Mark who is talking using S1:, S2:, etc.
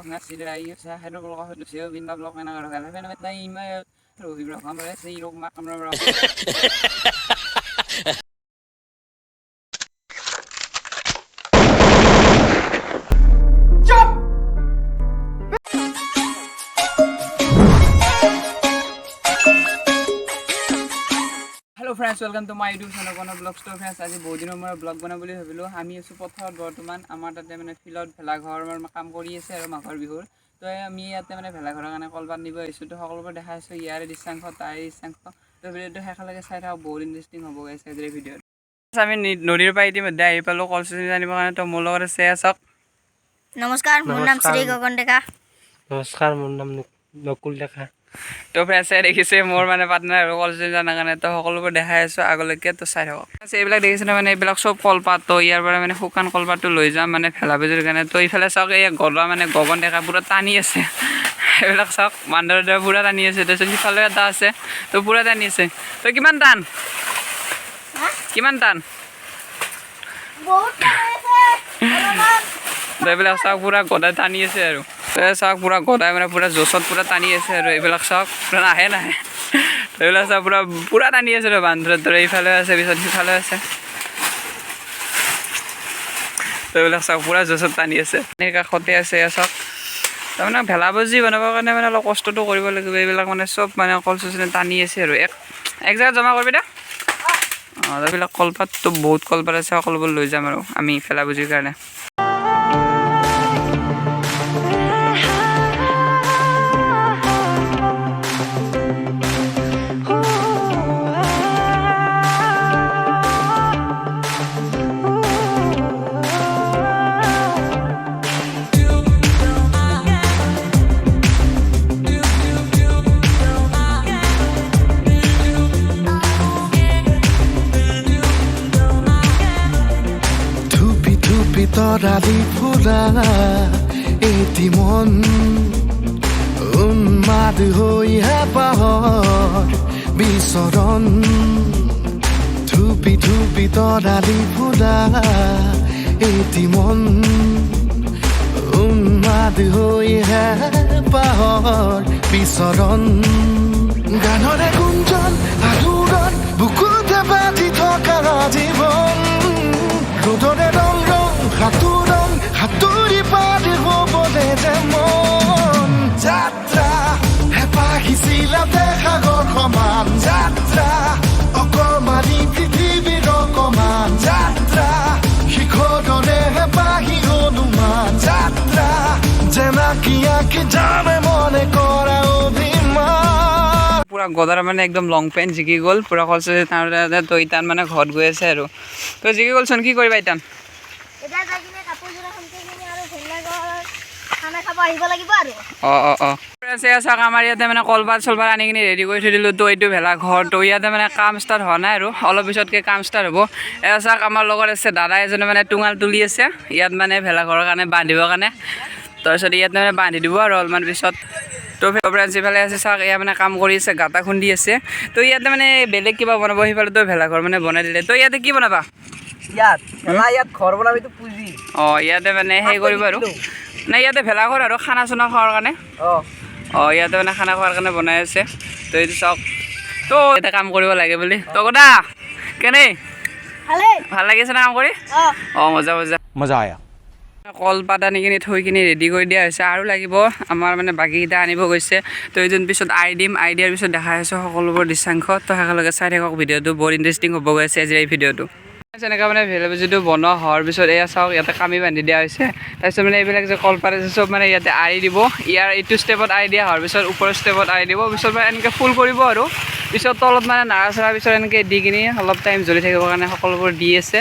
S1: Magh sila ayos sa hello ko ko siya binablock na ngaro kala na tayo email ro ibro kamera sa iro kamera. Hello friends, welcome to my YouTube channel Pranab vlog store friends. আজি বহুত দিনৰ মই blog বনাম বুলি ভাবিলো। আমি আছো পথাৰত বৰ্তমান আমাৰ তাতে মানে ফিল্ডত ভেলা ঘৰৰ কাম কৰি আছে আৰু মাঘৰ বিহুৰ। তো আমি ইয়াতে মানে ভেলা ঘৰৰ কাৰণে কলপাত নিব আহিছো। তো সকলোকে দেখাইছো ইয়াৰে দৃশ্যাংশ তাইৰ দৃশ্যাংশ। তো ভিডিঅ'টো শেষলৈকে চাই থাকক, বহুত ইন্টাৰেষ্টিং হ'ব গাইছ এই ভিডিঅ'টো। আমি নদীৰ পৰা ইতিমধ্যে আহি পালো কলচুনি জানিবৰ কাৰণে। তো মোৰ লগত আছে আছক।
S2: নমস্কাৰ, মোৰ নাম শ্ৰী গগন ডেকা।
S3: নমস্কাৰ, মোৰ নাম নকুল ডেকা।
S1: তো ফ্ৰেণ্ডছে দেখিছে মোৰ মানে পাৰ্টনাৰ আৰু কলচুনি জানাৰ কাৰণে। তো সকলোবোৰ দেখাই আছো আগলৈকে। তো চাই থাকক। এইবিলাক দেখিছে মানে এইবিলাক চব কলপাত। তো ইয়াৰ পৰা মানে শুকান কলপাতটো লৈ যাম মানে ভেলা ভুজিৰ কাৰণে। তো ইফালে চাওক এই গলা মানে গগন ডেকা পুৰা টানি আছে। এইবিলাক চাওক বান্দৰৰ দৰে পুৰা টানি আছে। তাৰপিছত সিফালে এটা আছে, তো পুৰা টানি আছে। তো কিমান টান কিমান টান এইবিলাক চাওক পুৰা গদাই টানি আছে আৰু চাওক পুৰা গদাই মানে পুৰা জোচত পুৰা টানি আছে আৰু এইবিলাক চাওক পুৰা নাহে এইবিলাক চাওক পুৰা টানি আছে আৰু বান্দৰৰ দৰে। ইফালে আছে, পিছত সিফালে আছে। তো এইবিলাক চাওক পুৰা জোচত টানি আছে। কাষতে আছে চাওক। তাৰমানে ভেলা ভুজি বনাবৰ কাৰণে মানে অলপ কষ্টটো কৰিব লাগিব। এইবিলাক মানে চব মানে কলচুচনি টানি আছে আৰু এক জেগাত জমা কৰিবি দে। এইবিলাক কলপাতটো বহুত কলপাত আছে, সকলোবোৰ লৈ যাম আৰু আমি ভেলা ভুজিৰ কাৰণে।
S4: তৰালি ফুৰা এটি মন উন্মাদ হৈ হেঁপাহৰ বিচৰণ। ধুপি ধুপি তৰালি ফুৰা এটি মন উন্মাদ হৈ হেঁপাহৰ বিচৰণ। গানৰে গুঞ্জন আলোড়ন বুকুতে বাজি থকা জীৱন। ৰ'দৰে ৰং হাতুৰং হাতুৰি পাৰি হ'বলে যে মন। যাত্ৰা হেঁপাহিছিলা সাগৰ সমান। যাত্ৰা অকমানি পৃথিৱীৰ অকমান। যাত্ৰা শিখৰৰে হেঁপাহি হনুমান। যাত্ৰা জেনাকি আঁকি যামে মনে কৰা অভিমান। পুৰা গদাৰ মানে একদম লং পেণ্ট জিকি গ'ল পুৰা কলচে। তো ইটান মানে ঘৰত গৈ আছে আৰু। তো জিকি গ'লচোন, কি কৰিবা ইটান? চাওক আমাৰ ইয়াতে মানে কলপাত চলপাত আনি কিনি ৰেডি কৰি থৈ দিলোঁ। তো এইটো ভেলা ঘৰ। তো ইয়াতে মানে কাম ষ্টাৰ্ট হোৱা নাই আৰু অলপ পিছতকৈ কাম ষ্টাৰ্ট হ'ব। চাওক আমাৰ লগত আছে দাদা এজনে মানে টুঙাল তুলি আছে ইয়াত মানে ভেলা ঘৰৰ কাৰণে বান্ধিবৰ কাৰণে। তাৰপিছত ইয়াত মানে বান্ধি দিব আৰু অলপমান পিছত। তো ফ্ৰেণ্ডছ ইফালে আছে চাওক, এয়া মানে কাম কৰি আছে, গাঁটা খুন্দি আছে। তো ইয়াতে মানে বেলেগ কিবা বনাব, সিফালে তো ভেলা ঘৰ মানে বনাই দিলে। তো ইয়াতে কি বনাবা?
S3: ইয়াত ঘৰ বনাবিতো পুঁজি।
S1: ইয়াতে মানে সেই কৰিব আৰু নাই ইয়াতে ভেলা ঘৰ আৰু খানা চানা খোৱাৰ কাৰণে। ইয়াতে মানে খানা খোৱাৰ কাৰণে বনাই আছে। তো এইটো চাওক, তো ইয়াতে কাম কৰিব লাগে বুলি। তো কথা কেনে ভাল লাগিছে না কাম কৰি? মজা মজা
S3: মজা আয়া।
S1: কলপাত আনি কিনি থৈ কিনি ৰেডি কৰি দিয়া হৈছে। আৰু লাগিব আমাৰ মানে বাকীকেইটা আনিব গৈছে। তো এইজন পিছত আই দিয়াৰ পিছত দেখাই আছোঁ সকলোবোৰ দৃশ্যাংশ। তো একেলগে চাই থাকক ভিডিঅ'টো, বহুত ইণ্টাৰেষ্টিং হ'ব গৈছে আজি এই ভিডিঅ'টো। এনেকৈ মানে ভেলা ভুজিটো বনোৱা হোৱাৰ পিছত এয়া চাওক ইয়াতে কামি বান্ধি দিয়া হৈছে। তাৰপিছত মানে এইবিলাক যে কলপাত আছে চব মানে ইয়াতে আৰি দিব। ইয়াৰ এইটো ষ্টেপত আৰি দিয়া হোৱাৰ পিছত ওপৰৰ ষ্টেপত আৰি দিব। পিছত মানে এনেকৈ ফুল কৰিব আৰু পিছত তলত মানে নাৰা চাৰাৰ পিছত এনেকৈ দি কিনি অলপ টাইম জ্বলি থাকিবৰ কাৰণে সকলোবোৰ দি আছে।